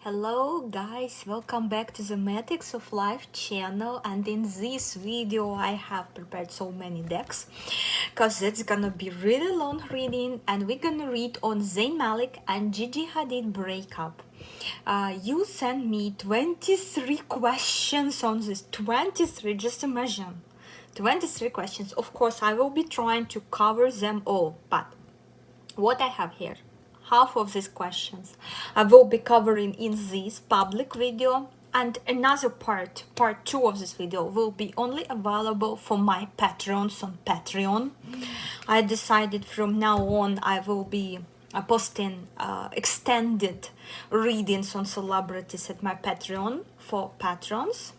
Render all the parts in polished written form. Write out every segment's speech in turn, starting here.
Hello guys, welcome back to the Matrix of Life channel, and in this video I have prepared so many decks because it's gonna be really long reading, and we're gonna read on Zayn Malik and Gigi Hadid breakup. You sent me 23 questions on this. 23, just imagine, 23 questions. Of course I will be trying to cover them all, but what I have here, half of these questions I will be covering in this public video, and another part 2 of this video will be only available for my patrons on Patreon. I decided from now on I will be posting extended readings on celebrities at my Patreon for patrons.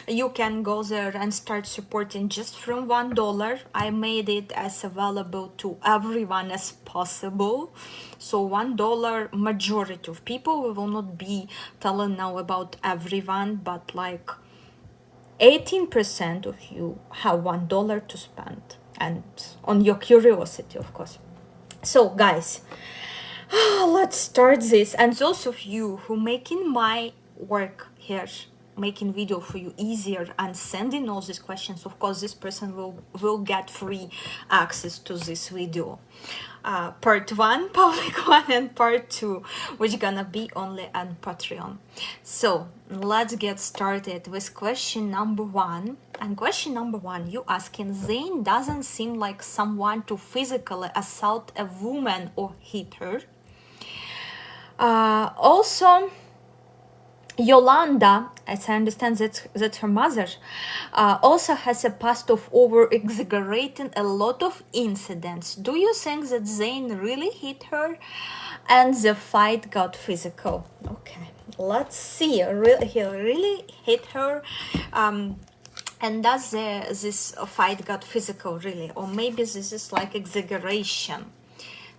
You can go there and start supporting just from $1. I made it as available to everyone as possible. So $1, majority of people. We will not be telling now about everyone, but like 18% of you have $1 to spend, and on your curiosity, of course. So guys, let's start this. And those of you who making my work here, making video for you easier and sending all these questions, of course this person will get free access to this video, part 1 public one, and part 2 which gonna be only on Patreon. So let's get started with question number 1. And question number 1, you asking, Zayn doesn't seem like someone to physically assault a woman or hit her. Also Yolanda, as I understand that's her mother, also has a past of over-exaggerating a lot of incidents. Do you think that Zayn really hit her and the fight got physical? Okay, let's see. He really hit her, and does this fight got physical really? Or maybe this is like exaggeration.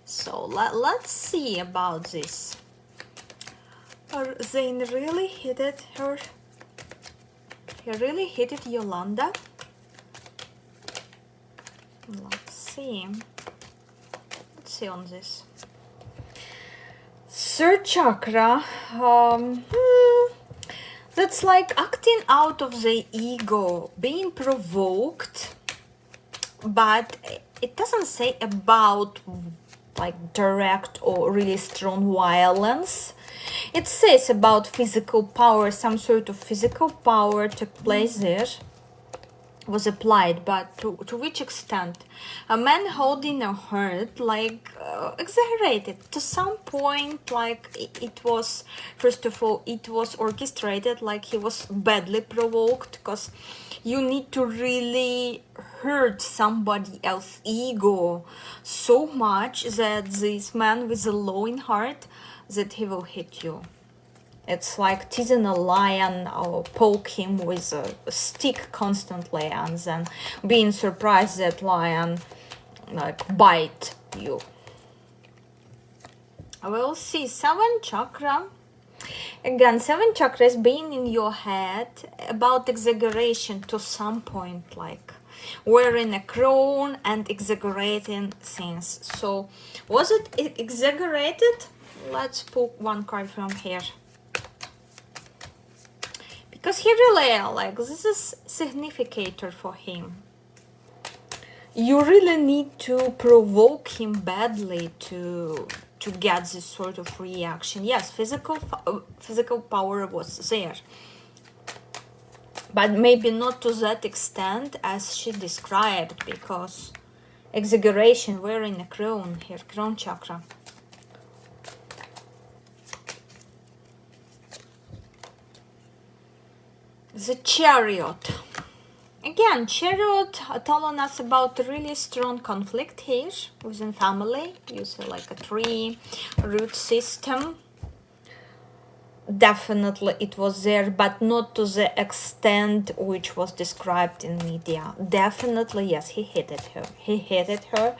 So let's see about this. Or Zayn really hit her? He really hit Yolanda? Let's see. Let's see on this. Third chakra. That's like acting out of the ego, being provoked, but it doesn't say about like direct or really strong violence. It says about physical power, some sort of physical power took place there, was applied, but to which extent? A man holding a hurt, like exaggerated to some point, like it was, first of all, it was orchestrated, like he was badly provoked, because you need to really hurt somebody else's ego so much that this man with a low in heart, that he will hit you. It's like teasing a lion or poke him with a stick constantly, and then being surprised that lion like bite you. We'll see. 7th chakra. Again, 7th chakra is being in your head about exaggeration to some point, like wearing a crown and exaggerating things. So was it exaggerated? Let's pull one card from here, because he really, like, this is significator for him. You really need to provoke him badly to get this sort of reaction. Yes, physical power was there, but maybe not to that extent as she described, because exaggeration, wearing a crown here, crown chakra. The Chariot. Again, Chariot telling us about really strong conflict here within family. You see like a tree, root system. Definitely it was there, but not to the extent which was described in media. Definitely, yes, he hit her. He hit her,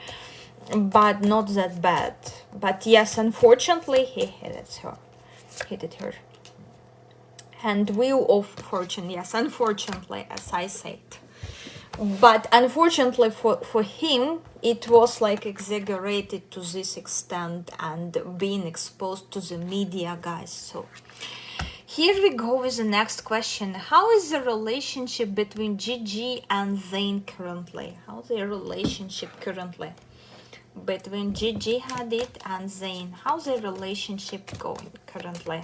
but not that bad. But yes, unfortunately, he hit her. And Wheel of Fortune, yes, unfortunately, as I said. But unfortunately for him, it was like exaggerated to this extent and being exposed to the media, guys. So Here we go with the next question. How is the relationship between Gigi and Zayn currently? How's the relationship currently between Gigi Hadid and Zayn? How's the relationship going currently?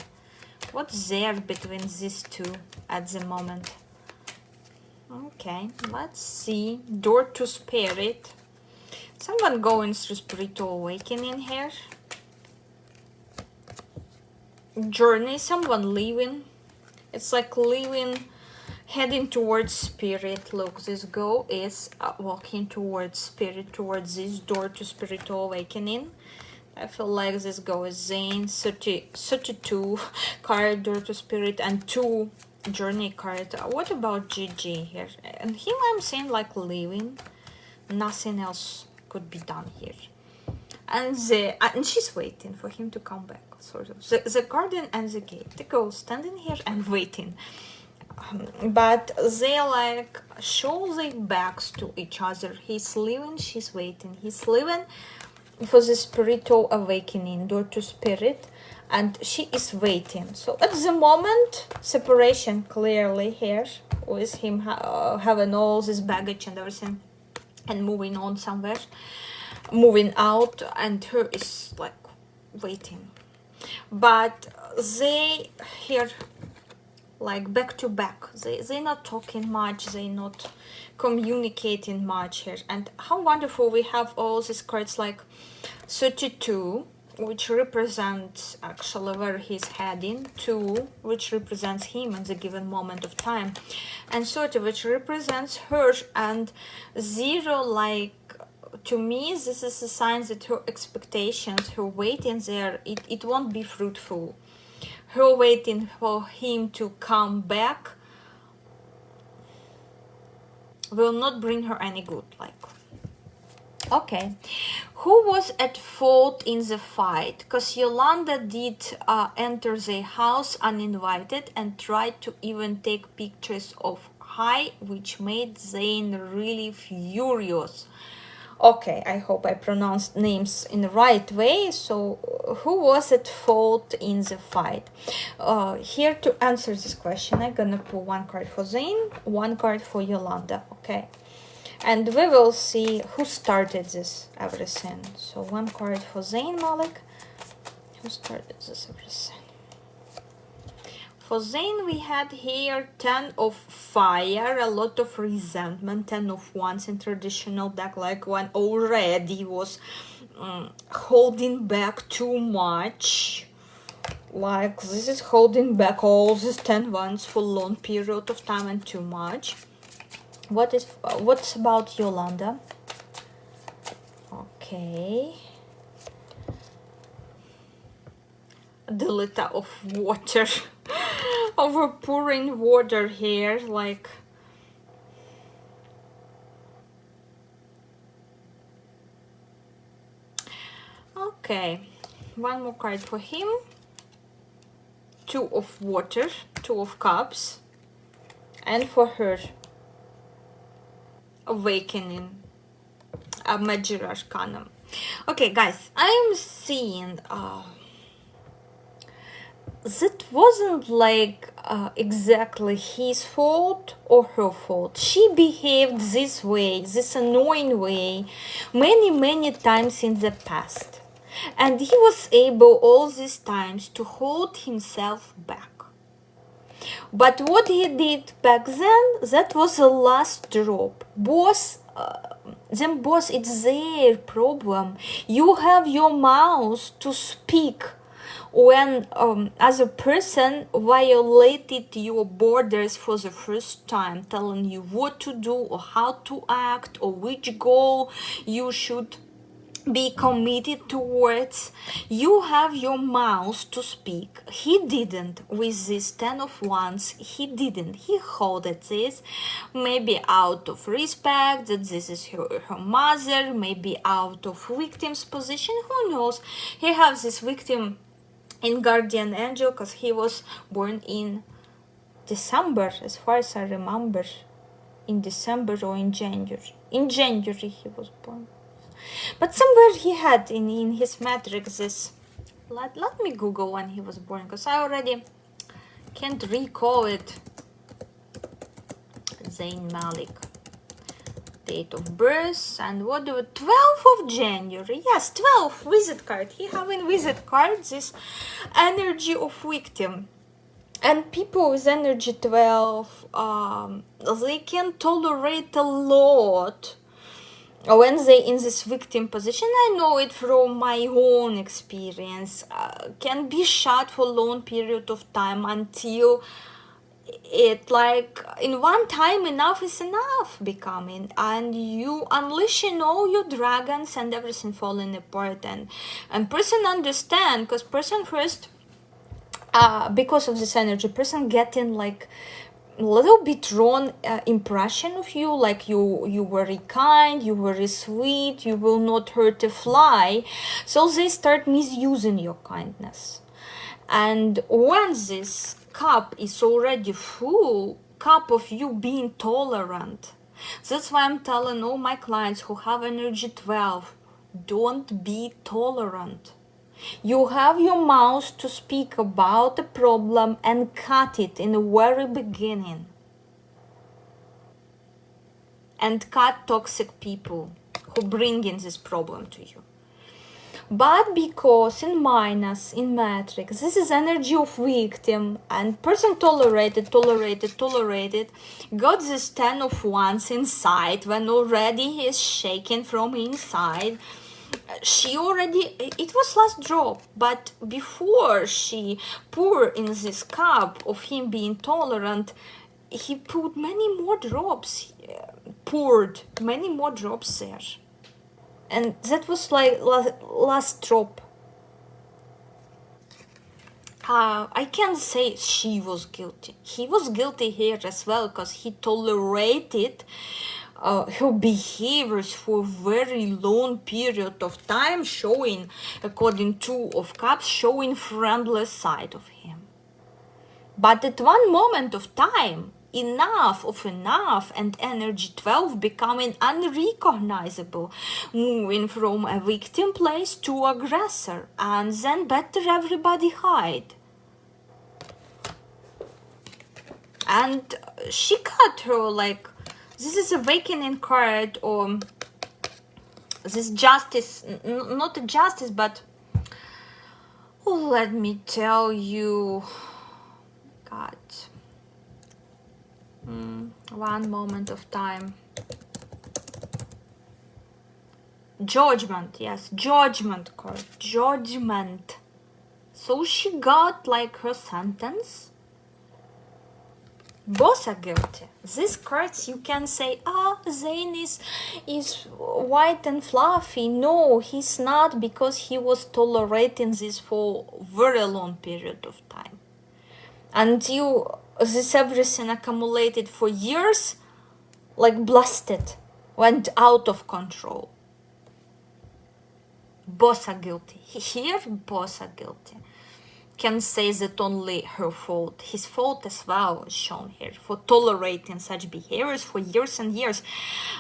What's there between these two at the moment? Okay, let's see. Door to spirit. Someone going through spiritual awakening here. Journey, someone leaving. It's like leaving, heading towards spirit. Look, this girl is walking towards spirit, towards this door to spiritual awakening. I feel like this girl is Zayn, 32 card, door to spirit, and 2 journey card. What about Gigi here? And him I'm saying like leaving. Nothing else could be done here. And she's waiting for him to come back, sort of. The garden and the gate. The girl standing here and waiting. But they like show their backs to each other. He's leaving, she's waiting. He's leaving for the spiritual awakening, door to spirit, and she is waiting. So at the moment, separation clearly here, with him having all this baggage and everything, and moving on somewhere, moving out, and her is like waiting. But they here like back to back, they're not talking much, they're not communicating much here. And how wonderful we have all these cards like 32, which represents actually where he's heading, 2, which represents him in the given moment of time, and 30, which represents her, and 0, like, to me this is a sign that her expectations, her waiting there, it won't be fruitful. Her waiting for him to come back will not bring her any good. Like, okay, who was at fault in the fight? Because Yolanda did enter the house uninvited and tried to even take pictures of Hai, which made Zayn really furious. Okay, I hope I pronounced names in the right way. So, who was at fault in the fight? Here to answer this question, I'm gonna pull 1 card for Zayn, 1 card for Yolanda, okay? And we will see who started this everything. So, 1 card for Zayn Malik. Who started this everything? For Zayn, we had here 10 of fire, a lot of resentment, 10 of wands in traditional deck, like one already was holding back too much. Like this is holding back all these 10 wands for long period of time and too much. What's about Yolanda? Okay. The liter of water. Over pouring water here, like okay, 1 more card for him. 2 of water, 2 of cups, and for her, awakening, a major arcana. Okay, guys, I'm seeing that wasn't like exactly his fault or her fault. She behaved this way, this annoying way, many times in the past. And he was able all these times to hold himself back. But what he did back then, that was the last drop. Boss, it's their problem. You have your mouth to speak when other person violated your borders for the first time, telling you what to do or how to act or which goal you should be committed towards. You have your mouth to speak. He didn't with this 10 of wands. He didn't. He held at this, maybe out of respect that this is her mother, maybe out of victim's position, who knows. He has this victim in guardian angel because he was born in December, as far as I remember, in December or in January. In January he was born. But somewhere he had in his matrix this, let me Google when he was born, because I already Can't recall it. Zayn Malik. Date of birth, and what do 12th of January. Yes, 12 visit card. He having visit card, this energy of victim. And people with energy 12, they can tolerate a lot when they in this victim position. I know it from my own experience. Can be shut for long period of time until it like in one time enough is enough becoming, and you unleashing all your dragons and everything falling apart, and person understand, because person first because of this energy, person getting like a little bit wrong impression of you, like you very kind, you very sweet, you will not hurt a fly, so they start misusing your kindness. And when this cup is already full, cup of you being tolerant, that's why I'm telling all my clients who have energy 12, don't be tolerant. You have your mouth to speak about a problem and cut it in the very beginning. And cut toxic people who bring in this problem to you. But because in minus, in matrix, this is energy of victim, and person tolerated, got this 10 of wands inside when already he is shaken from inside. She already, it was last drop, but before she poured in this cup of him being tolerant, he put many more drops, poured many more drops there. And that was like last drop. I can't say she was guilty. He was guilty here as well, because he tolerated her behaviors for a very long period of time, showing, according to of cups, showing friendless side of him. But at one moment of time, enough of enough, and energy 12 becoming unrecognizable, moving from a victim place to aggressor, and then better everybody hide. And she cut her, like, this is awakening card, or this justice, not a justice, but let me tell you, God. One moment of time. Judgment, yes, judgment card, judgment. So she got like her sentence. Both are guilty. These cards, you can say, Zayn is white and fluffy. No, he's not, because he was tolerating this for a very long period of time. Until this everything accumulated for years, like blasted, went out of control. Both are guilty. Here, both are guilty. Can say that only her fault. His fault as well is shown here for tolerating such behaviors for years and years.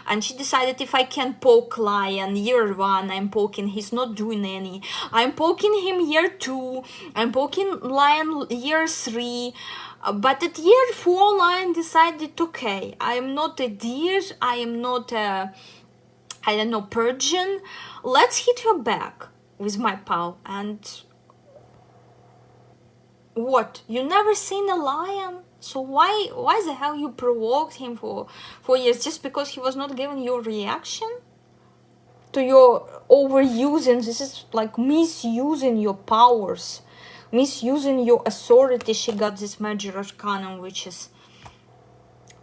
And she decided, if I can poke lion year 1, I'm poking, he's not doing any. I'm poking him year 2, I'm poking lion year 3. But at year 4, lion decided, okay, I am not a deer, I am not a, I don't know, Persian. Let's hit her back with my paw. And what? You never seen a lion? So why the hell you provoked him for 4 years just because he was not giving your reaction to your overusing? This is like misusing your powers, misusing your authority. She got this major arcana, which is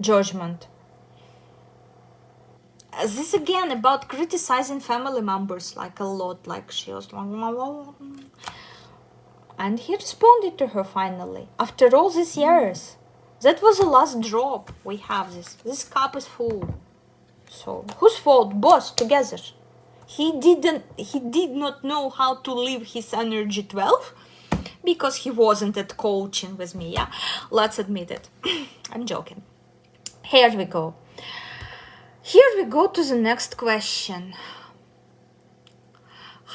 judgment. This again about criticizing family members, like a lot, like she was like, and he responded to her finally after all these years. That was the last drop. We have this cup is full. So whose fault? Both together. He did not know how to leave his energy 12 because he wasn't at coaching with me. Yeah, let's admit it. I'm joking. Here we go. Here we go to the next question.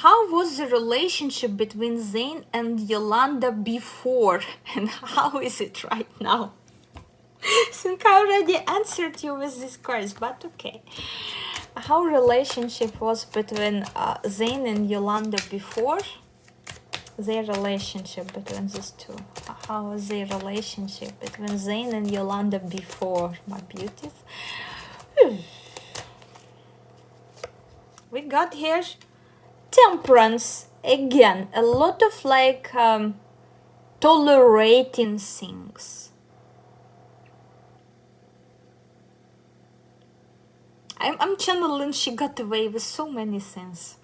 how was the relationship between Zayn and Yolanda before, and how is it right now? I think I already answered you with this cards, but okay. How relationship was between Zayn and Yolanda before? Their relationship between these two. How was their relationship between Zayn and Yolanda before, my beauties? We got here temperance again. A lot of like tolerating things. I'm channeling she got away with so many things.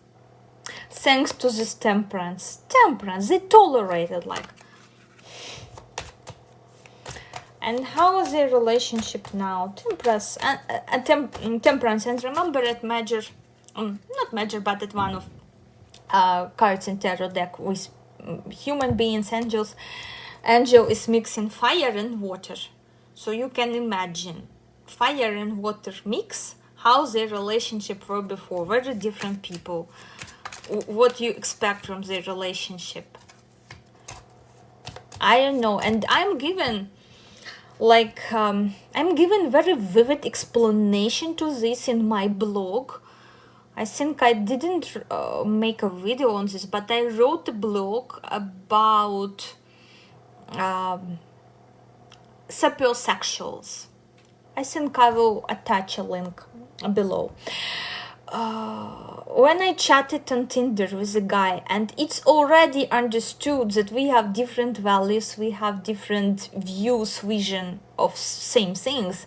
Thanks to this temperance. Temperance, they tolerated like. And how is their relationship now? Temperance and temperance. And remember at major, not major, but at one of cards in tarot deck with human beings, angels. Angel is mixing fire and water. So you can imagine fire and water mix. How their relationship were before. Very different people. What you expect from their relationship. I don't know. And I'm given like I'm given very vivid explanation to this in my blog. I think I didn't make a video on this, but I wrote a blog about sapiosexuals. I think I will attach a link below. When I chatted on Tinder with a guy, and it's already understood that we have different values, we have different views, vision of same things.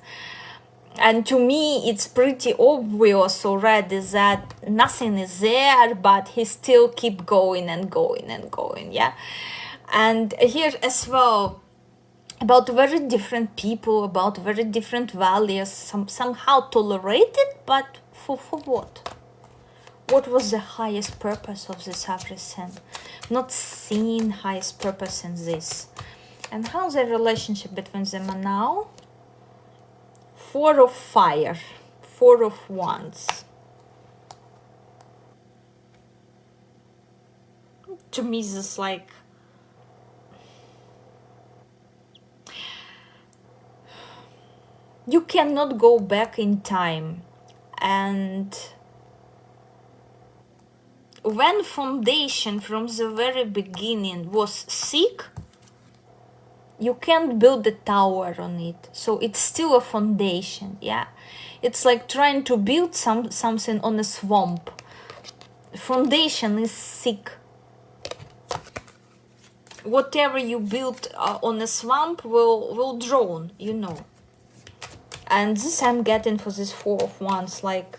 And to me, it's pretty obvious already that nothing is there, but he still keep going and going and going, yeah? And here as well, about very different people, about very different values, somehow tolerated, but for what? What was the highest purpose of this everything? Not seeing highest purpose in this. And how's the relationship between them now? Four of fire, Four of Wands. To me, this is like you cannot go back in time. And when foundation from the very beginning was sick, you can't build a tower on it. So it's still a foundation, yeah? It's like trying to build something on a swamp. Foundation is sick. Whatever you build on a swamp will drown, you know. And this I'm getting for this Four of Wands, like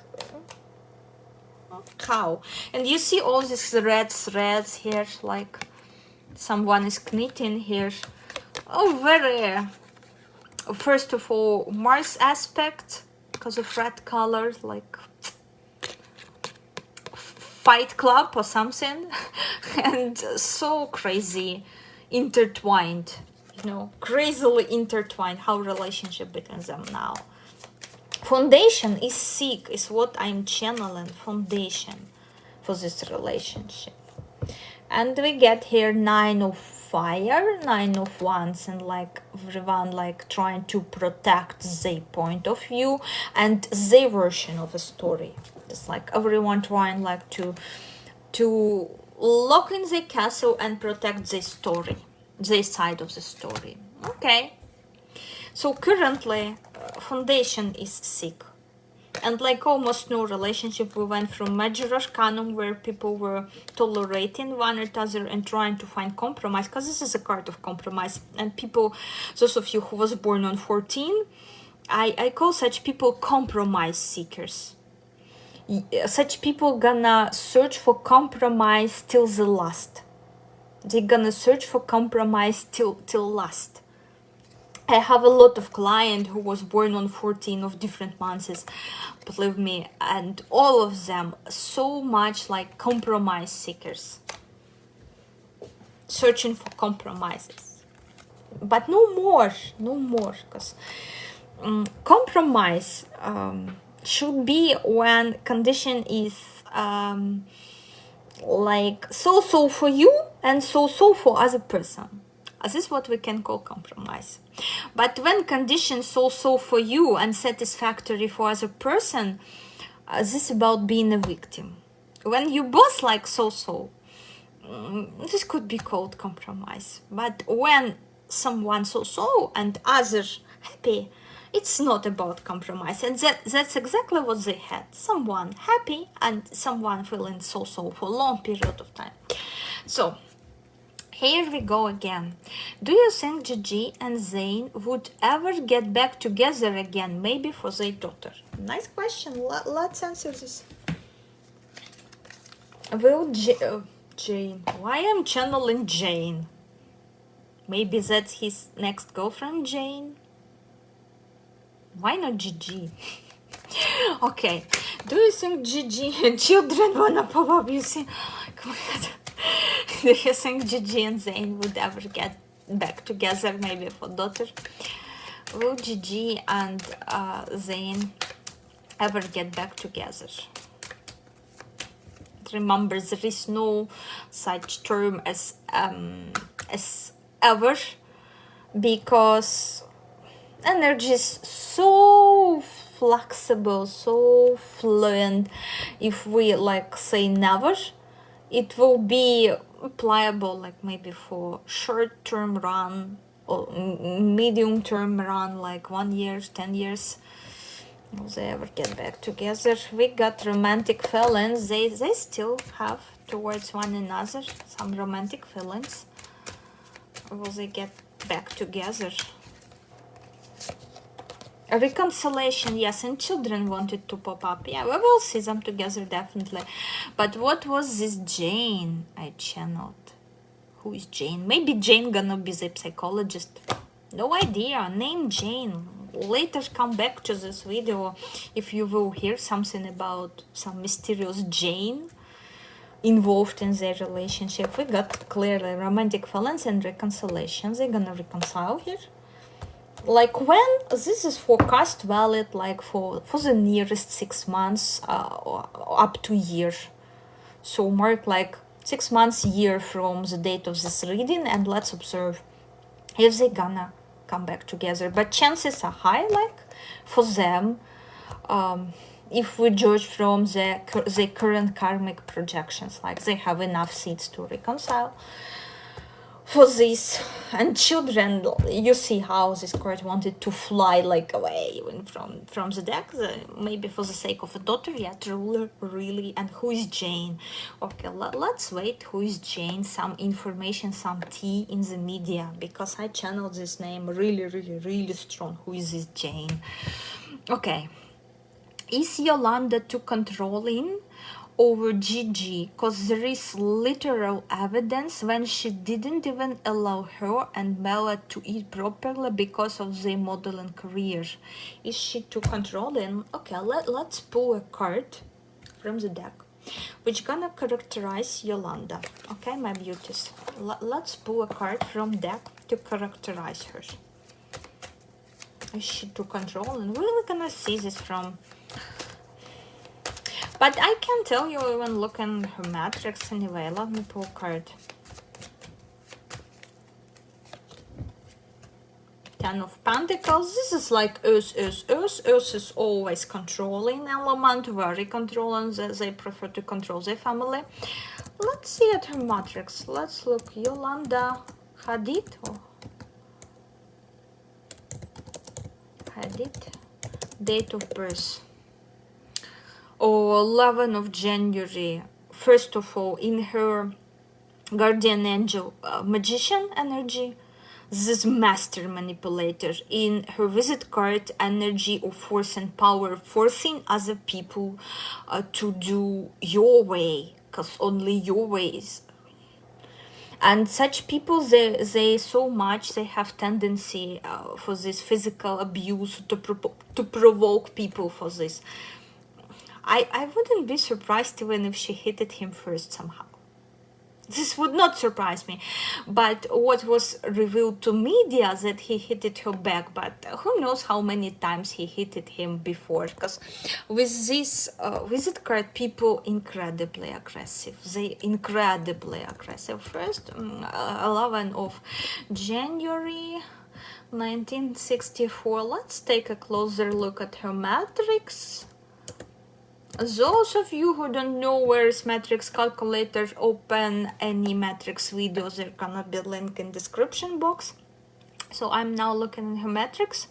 how? And you see all these red threads here, like someone is knitting here. Oh, very, first of all, Mars aspect, because of red color, like Fight Club or something. And so crazy intertwined, you know, crazily intertwined. How relationship between them now. Foundation is sick, is what I'm channeling. Foundation for this relationship. And we get here Nine of Fire, Nine of Wands, and like everyone like trying to protect their point of view and their version of a story. It's like everyone trying like to lock in the castle and protect their story, their side of the story. Okay. So currently, foundation is sick. And like almost no relationship, we went from Major Arcanum, where people were tolerating one another and trying to find compromise, because this is a card of compromise. And people, those of you who was born on 14, I call such people compromise seekers. Such people gonna search for compromise till the last. They're gonna search for compromise till last. I have a lot of clients who was born on 14 of different months, believe me, and all of them so much like compromise seekers, searching for compromises. But no more, because compromise should be when condition is like so for you and so for other person. This is what we can call compromise. But when conditions so for you and satisfactory for other person, this is about being a victim. When you both like so, this could be called compromise. But when someone so and others happy, it's not about compromise. And that's exactly what they had. Someone happy and someone feeling so for a long period of time. So here we go again. Do you think Gigi and Zayn would ever get back together again, maybe for their daughter? Nice question. Let's answer this. Will Jane. Why I'm channeling Jane? Maybe that's his next girlfriend, Jane? Why not Gigi? Okay. Do you think Gigi and children wanna pop up? You see? Oh my God. Do you think Gigi and Zayn would ever get back together, maybe for daughter? Will Gigi and Zayn ever get back together? Remember, there is no such term as ever, because energy is so flexible, so fluent. If we like say never, it will be pliable, like maybe for short-term run or medium-term run, like 1 year, 10 years. Will they ever get back together? We got romantic feelings. They still have towards one another some romantic feelings. Will they get back together? A reconciliation, yes, and children wanted to pop up. Yeah, we will see them together, definitely. But what was this Jane I channeled? Who is Jane? Maybe Jane gonna be the psychologist. No idea. Name Jane. Later come back to this video if you will hear something about some mysterious Jane involved in their relationship. We got clearly romantic feelings and reconciliations. They're gonna reconcile here. Like when this is forecast valid, like for the nearest 6 months or up to year. So mark like 6 months, year from the date of this reading, and let's observe if they gonna come back together. But chances are high, like for them, if we judge from the current karmic projections, like they have enough seeds to reconcile for this. And children, you see how this card wanted to fly like away even from the deck, maybe for the sake of a daughter. Yet ruler, really. And who is Jane? Okay, let's wait. Who is Jane? Some information, some tea in the media, because I channeled this name really strong. Who is this Jane? Okay, is Yolanda too controlling over Gigi? Because there is literal evidence when she didn't even allow her and Bella to eat properly because of their modeling career. Is she too controlling? Okay, let's pull a card from the deck which gonna characterize Yolanda. Okay, my beauties, let's pull a card from deck to characterize her. Is she too controlling? We're really gonna see this from... But I can tell you even looking at her matrix anyway. Let me pull a card. Ten of Pentacles. This is like Earth. Earth is always controlling element, very controlling. They prefer to control their family. Let's see at her matrix. Let's look. Yolanda Hadid. Oh. Hadid. Date of birth. Or 11 of January. First of all, in her guardian angel magician energy, this master manipulator. In her visit card, energy of force and power, forcing other people to do your way, because only your way is. And such people, they so much, they have tendency for this physical abuse, to provoke people for this. I wouldn't be surprised even if she hit him first somehow. This would not surprise me. But what was revealed to media that he hit it her back, but who knows how many times he hit it him before, because with this visit card, people incredibly aggressive. They incredibly aggressive. First, 11 of January 1964. Let's take a closer look at her matrix. Those of you who don't know where is matrix calculator, open any matrix videos. There gonna be a link in description box. So I'm now looking at her matrix.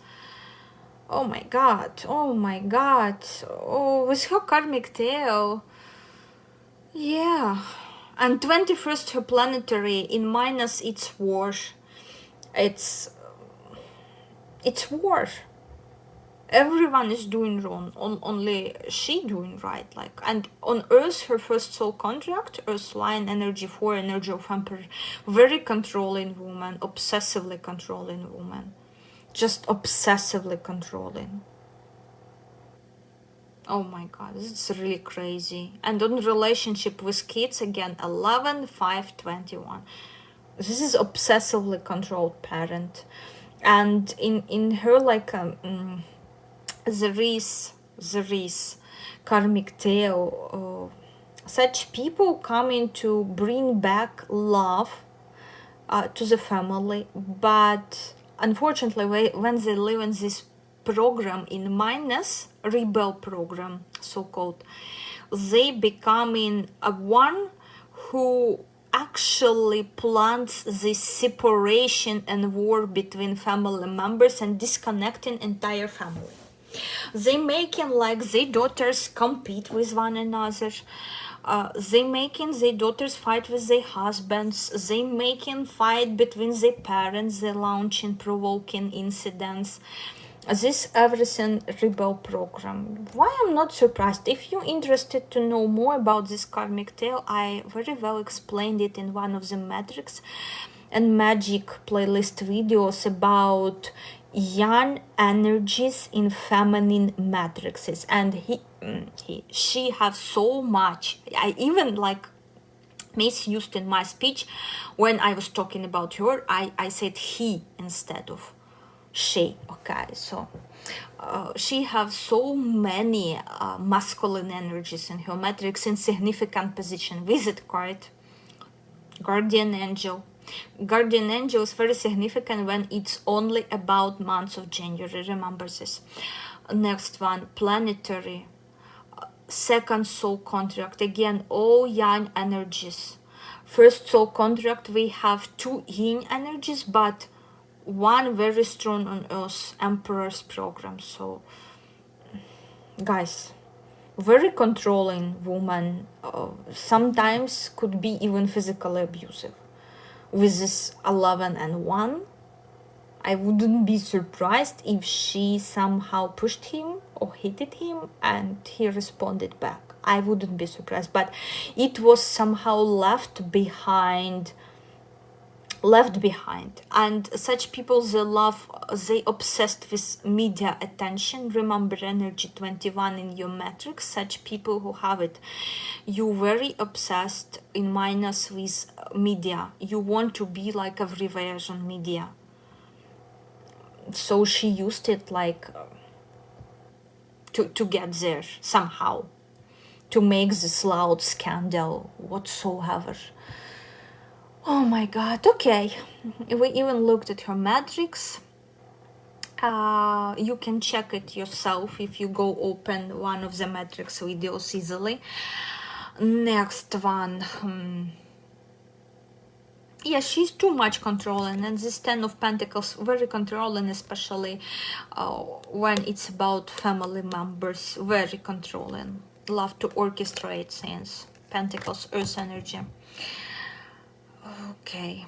Oh my god, oh my god, oh, with her karmic tail. Yeah, and 21st her planetary in minus, it's war. It's war. Everyone is doing wrong, only she doing right. Like, and on Earth, her first soul contract, Earth line, energy 4, energy of Emperor, very controlling woman, obsessively controlling woman, just obsessively controlling. Oh my god, it's really crazy. And on relationship with kids, again, 11, 5, 21. This is obsessively controlled parent. And in her, like, there is karmic tale. Such people coming to bring back love to the family, but unfortunately when they live in this program in minus, rebel program, so-called, they becoming a one who actually plants this separation and war between family members and disconnecting entire family. They making like their daughters compete with one another. They making their daughters fight with their husbands. They making fight between their parents. They launching provoking incidents. This everything rebel program. Why I'm not surprised. If you're interested to know more about this karmic tale, I very well explained it in one of the matrix and magic playlist videos about yang energies in feminine matrices, and she has so much. I even like misused in my speech when I was talking about her. I said he instead of she. Okay, so she has so many masculine energies in her matrix in significant position. Visit card, guardian angel. Guardian angel is very significant when it's only about months of January. Remember this. Next one, planetary, second soul contract. Again, all yang energies. First soul contract, we have two yin energies, but one very strong on Earth, Emperor's program. So, guys, very controlling woman. Sometimes could be even physically abusive. With this 11 and 1, I wouldn't be surprised if she somehow pushed him or hit him and he responded back. I wouldn't be surprised, but it was somehow left behind. And such people, they obsessed with media attention. Remember energy 21 in your matrix. Such people who have it, you very obsessed in minus with media. You want to be like everywhere on media. So she used it like to get there somehow, to make this loud scandal whatsoever. Oh my god, okay. We even looked at her matrix. You can check it yourself if you go open one of the matrix videos easily. Next one. Yeah, she's too much controlling, and this 10 of Pentacles, very controlling, especially when it's about family members, very controlling. Love to orchestrate things. Pentacles, Earth energy. Okay.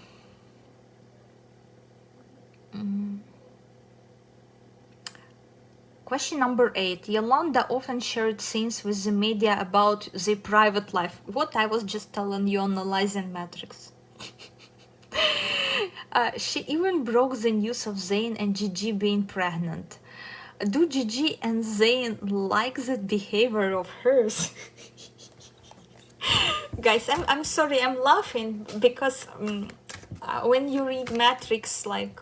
Question number 8. Yolanda often shared scenes with the media about their private life. What I was just telling you, analyzing matrix. She even broke the news of Zayn and Gigi being pregnant. Do Gigi and Zayn like that behavior of hers? Guys, I'm sorry, I'm laughing because when you read Matrix, like,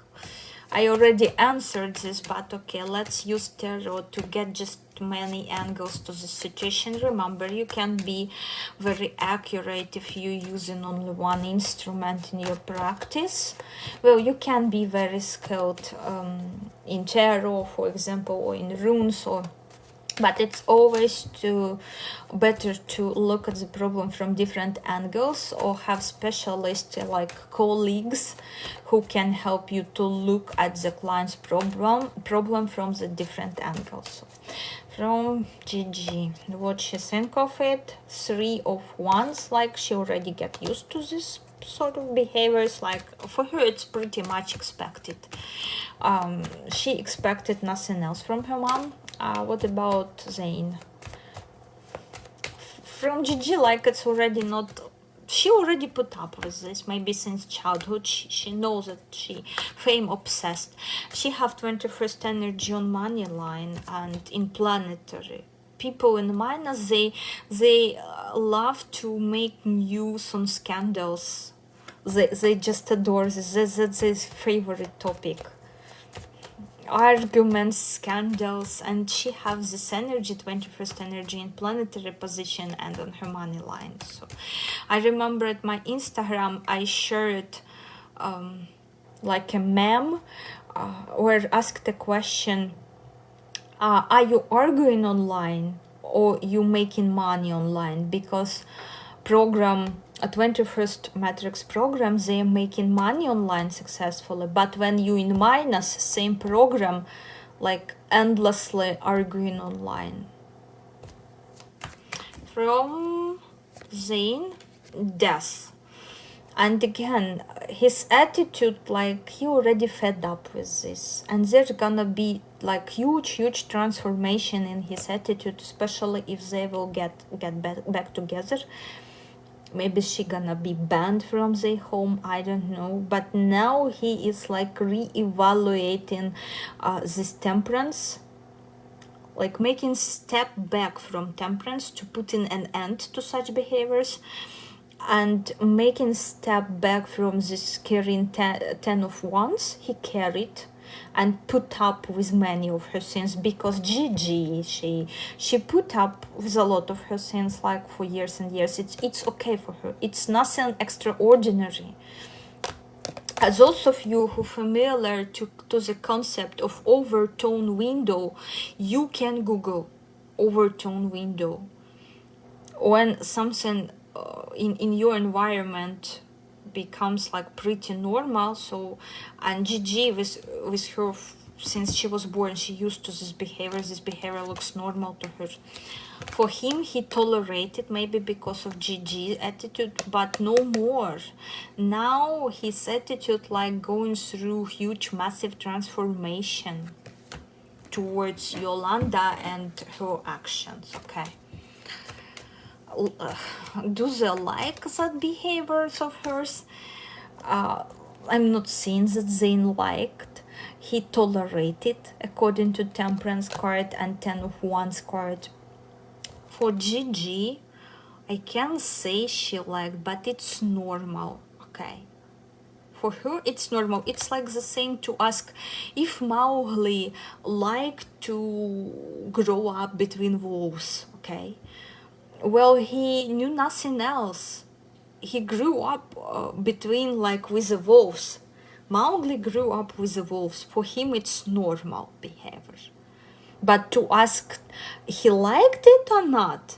I already answered this, but okay, let's use tarot to get just many angles to the situation. Remember, you can be very accurate if you're using only one instrument in your practice. Well, you can be very skilled in tarot, for example, or in runes, or but it's always better to look at the problem from different angles, or have specialists like colleagues who can help you to look at the client's problem from the different angles. So, from Gigi, what she think of it? 3 of Wands, like she already get used to this sort of behaviors. Like for her it's pretty much expected. She expected nothing else from her mom. What about Zayn? From Gigi, like it's already not, she already put up with this, maybe since childhood. She knows that she fame obsessed. She have 21st energy on money line and in planetary. People in minus, they love to make news on scandals. They just adore this. That's their favorite topic. Arguments, scandals, and she has this energy, 21st energy in planetary position and on her money line. So I remember at my Instagram I shared like a meme where asked a question, are you arguing online or you making money online? Because program a 21st matrix program, they are making money online successfully, but when you in minus, same program, like endlessly arguing online. From Zayn, death. And again, his attitude, like he already fed up with this, and there's gonna be like huge transformation in his attitude, especially if they will get back together. Maybe she gonna be banned from their home, I don't know. But now he is like re-evaluating this temperance, like making step back from temperance to putting an end to such behaviors, and making step back from this carrying 10 of Wands he carried, and put up with many of her sins. Because Gigi, she put up with a lot of her sins, like for years and years. It's okay for her, it's nothing extraordinary. As those of you who are familiar to the concept of overtone window, you can Google overtone window. When something in your environment becomes like pretty normal. So, and Gigi with her, since she was born, she used to this behavior looks normal to her. For him, he tolerated, maybe because of Gigi's attitude, but no more. Now his attitude like going through huge massive transformation towards Yolanda and her actions. Okay, do they like that behaviors of hers? I'm not saying that Zayn liked. He tolerated, according to Temperance card and 10 of Wands card. For Gigi, I can't say she liked, but it's normal. Okay, for her it's normal. It's like the same to ask if Mowgli liked to grow up between wolves. Okay, well, he knew nothing else. He grew up between, like, with the wolves. Mowgli grew up with the wolves. For him it's normal behavior. But to ask he liked it or not,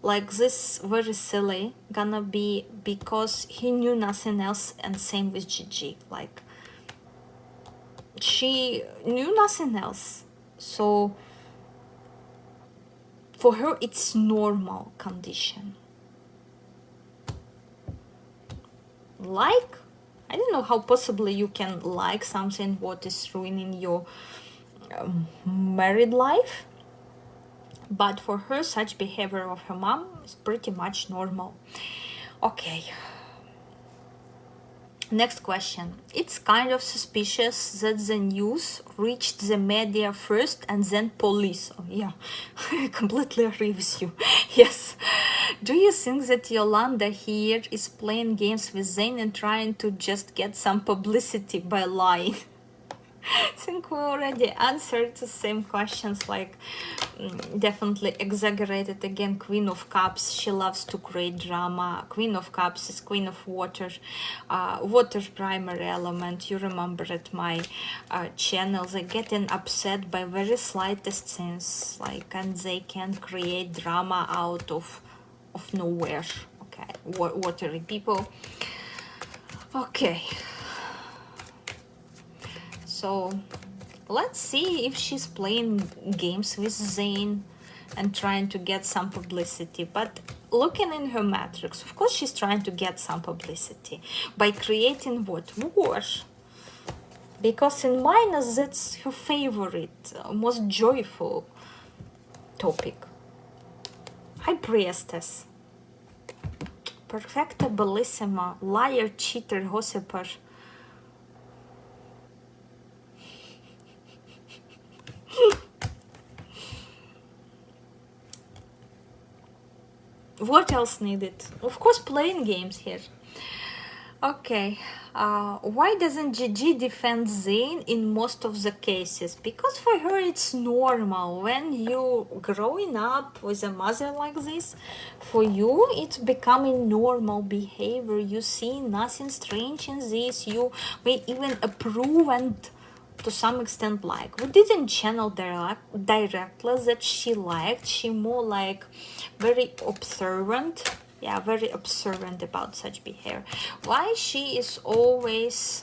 like this, very silly gonna be, because he knew nothing else. And same with Gigi, like she knew nothing else. So for her it's normal condition. Like, I don't know how possibly you can like something what is ruining your married life, but for her such behavior of her mom is pretty much normal. Okay, Next question. It's kind of suspicious that the news reached the media first and then police. Oh, yeah, I completely agree with you. Yes. Do you think that Yolanda here is playing games with Zayn and trying to just get some publicity by lying? I think we already answered the same questions, like definitely exaggerated again. Queen of Cups, she loves to create drama. Queen of Cups is Queen of Water, water primary element. You remember at my channel, they getting upset by very slightest things, like, and they can create drama out of nowhere. Okay, watery people. Okay. So let's see if she's playing games with Zayn and trying to get some publicity. But looking in her matrix, of course she's trying to get some publicity by creating what? War. Because in minus, that's her favorite, most joyful topic. High Priestess. Perfecta bellissima, liar, cheater, gossiper. What else needed? Of course, playing games here. Okay, why doesn't Gigi defend Zayn in most of the cases? Because for her it's normal. When you growing up with a mother like this, for you it's becoming normal behavior. You see nothing strange in this. You may even approve and to some extent like. We didn't channel directly that she liked. She more like very observant. Yeah, very observant about such behavior. Why she is always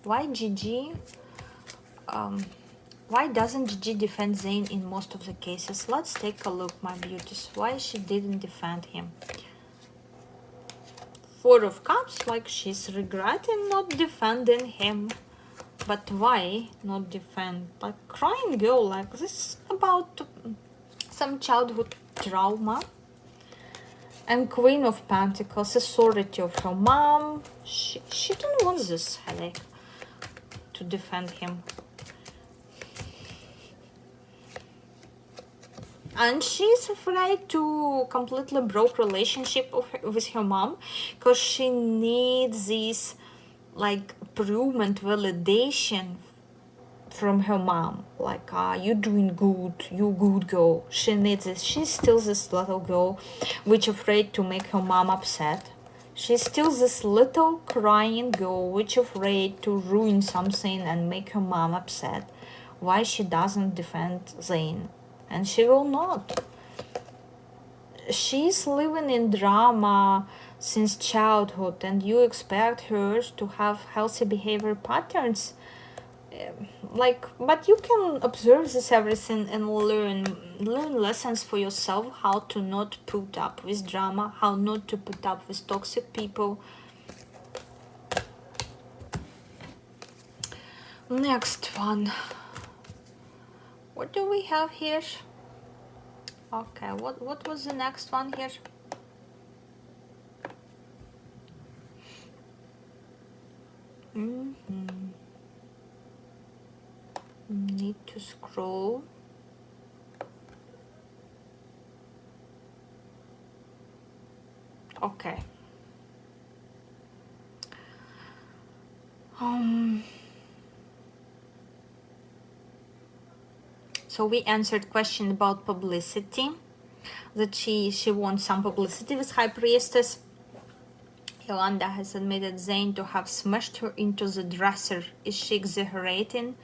why Gigi why doesn't Gigi defend Zayn in most of the cases? Let's take a look, my beauties. Why she didn't defend him? Four of Cups, like she's regretting not defending him. But why not defend? Like crying girl like this about some childhood trauma. And Queen of Pentacles, authority of her mom. She don't want this headache to defend him. And she's afraid to completely broke relationship with her mom because she needs this like proof and validation from her mom, like you doing good, you good girl. She needs this. She's still this little girl which afraid to make her mom upset. She's still this little crying girl which afraid to ruin something and make her mom upset. Why she doesn't defend Zayn? And she will not. She's living in drama since childhood, and you expect her to have healthy behavior patterns. Like, but you can observe this everything and learn lessons for yourself, how to not put up with drama, how not to put up with toxic people. Next one. What do we have here? Okay, what was the next one here? Need to scroll. Okay. So we answered question about publicity, that she wants some publicity with High Priestess. Yolanda has admitted Zayn to have smashed her into the dresser. Is she exaggerating?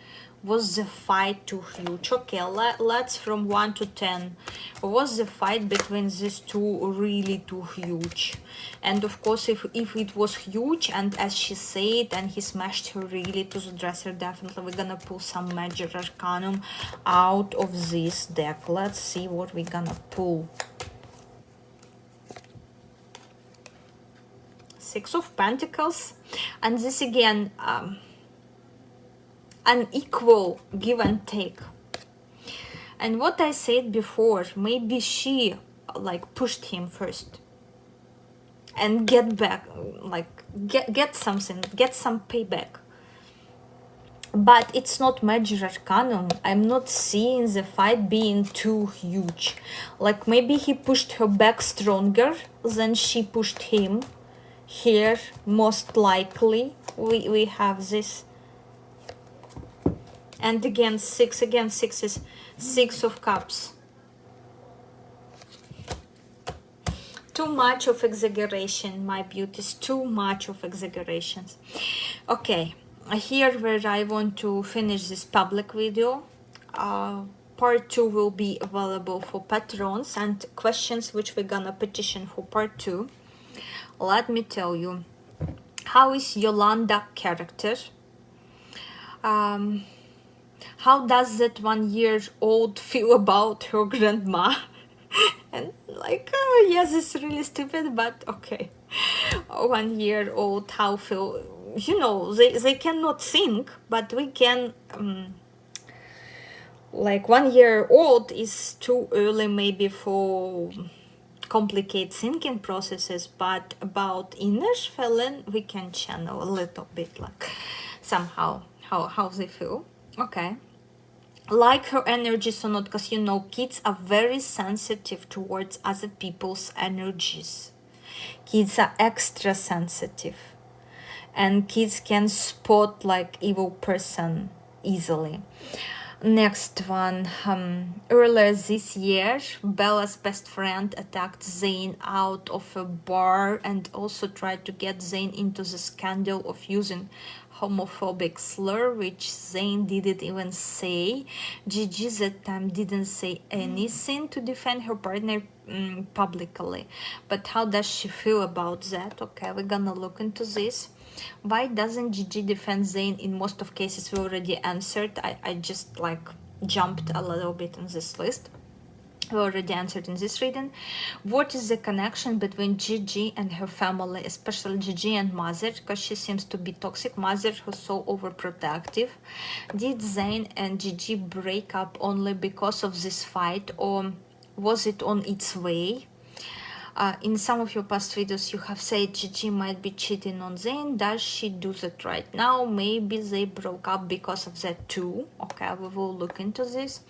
Was the fight too huge? Okay, let's from 1 to 10. Was the fight between these two really too huge? And of course, if it was huge, and as she said, and he smashed her really to the dresser, definitely we're gonna pull some major arcanum out of this deck. Let's see what we're gonna pull. Six of Pentacles, and this again, an equal give and take. And what I said before, maybe she like pushed him first, and get back, like get something, get some payback. But it's not major arcanum. I'm not seeing the fight being too huge. Like maybe he pushed her back stronger than she pushed him. Here, most likely, we have this. And again, six is 6 of Cups. Too much of exaggeration, my beauties, too much of exaggerations. Okay, here where I want to finish this public video. Part 2 will be available for patrons and questions which we're gonna petition for part 2. Let me tell you, how is Yolanda character? How does that 1-year-old feel about her grandma? And like, yes, it's really stupid, but okay. 1-year-old, how feel, you know, they cannot think, but we can, like 1-year-old is too early maybe for complicate thinking processes, but about inner feeling we can channel a little bit, like somehow how they feel. Okay, like her energies or not, because you know kids are very sensitive towards other people's energies. Kids are extra sensitive, and kids can spot like evil person easily. Next one, earlier this year, Bella's best friend attacked Zayn out of a bar and also tried to get Zayn into the scandal of using homophobic slur, which Zayn didn't even say. Gigi that time didn't say anything to defend her partner publicly. But how does she feel about that? Okay, we're gonna look into this. Why doesn't Gigi defend Zayn? In most of cases we already answered. I just like jumped a little bit on this list. We already answered in this reading. What is the connection between Gigi and her family, especially Gigi and mother, because she seems to be toxic mother who's so overprotective? Did Zayn and Gigi break up only because of this fight, or was it on its way? In some of your past videos you have said Gigi might be cheating on Zayn. Does she do that right now? Maybe they broke up because of that too. Okay, we will look into this.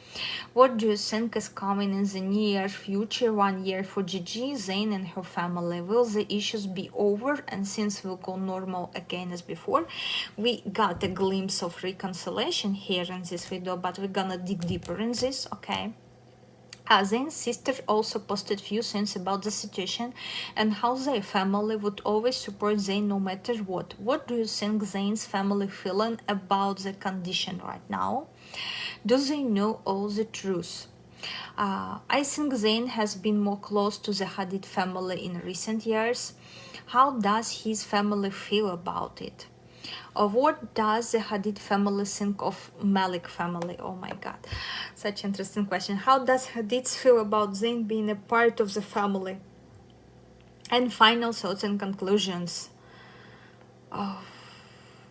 What do you think is coming in the near future, 1 year for Gigi, Zayn and her family? Will the issues be over and things will go normal again as before? We got a glimpse of reconciliation here in this video, but we're gonna dig deeper in this. Okay. Zayn's sister also posted few things about the situation and how their family would always support Zayn no matter what. What do you think Zayn's family feeling about the condition right now? Do they know all the truth? I think Zayn has been more close to the Hadid family in recent years. How does his family feel about it? What does the Hadid family think of Malik family? Oh my god, such interesting question. How does Hadid feel about Zayn being a part of the family? And final thoughts and conclusions. Oh,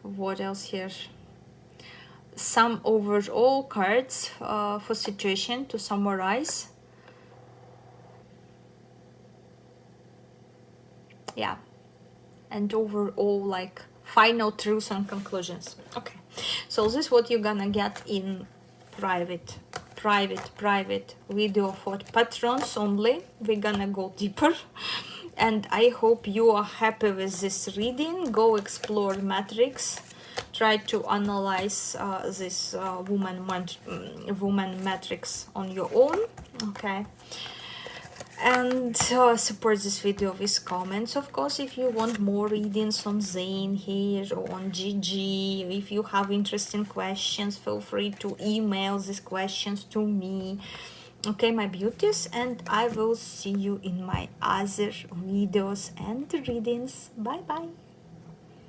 what else here? Some overall cards for situation to summarize. Yeah, and overall like final truths and conclusions. Okay, so this is what you're gonna get in private video for patrons only. We're gonna go deeper, and I hope you are happy with this reading. Go explore Matrix, try to analyze this woman Matrix on your own. Okay, and support this video with comments. Of course, if you want more readings on Zayn here or on Gigi, if you have interesting questions, feel free to email these questions to me. Okay, my beauties, and I will see you in my other videos and readings. Bye bye.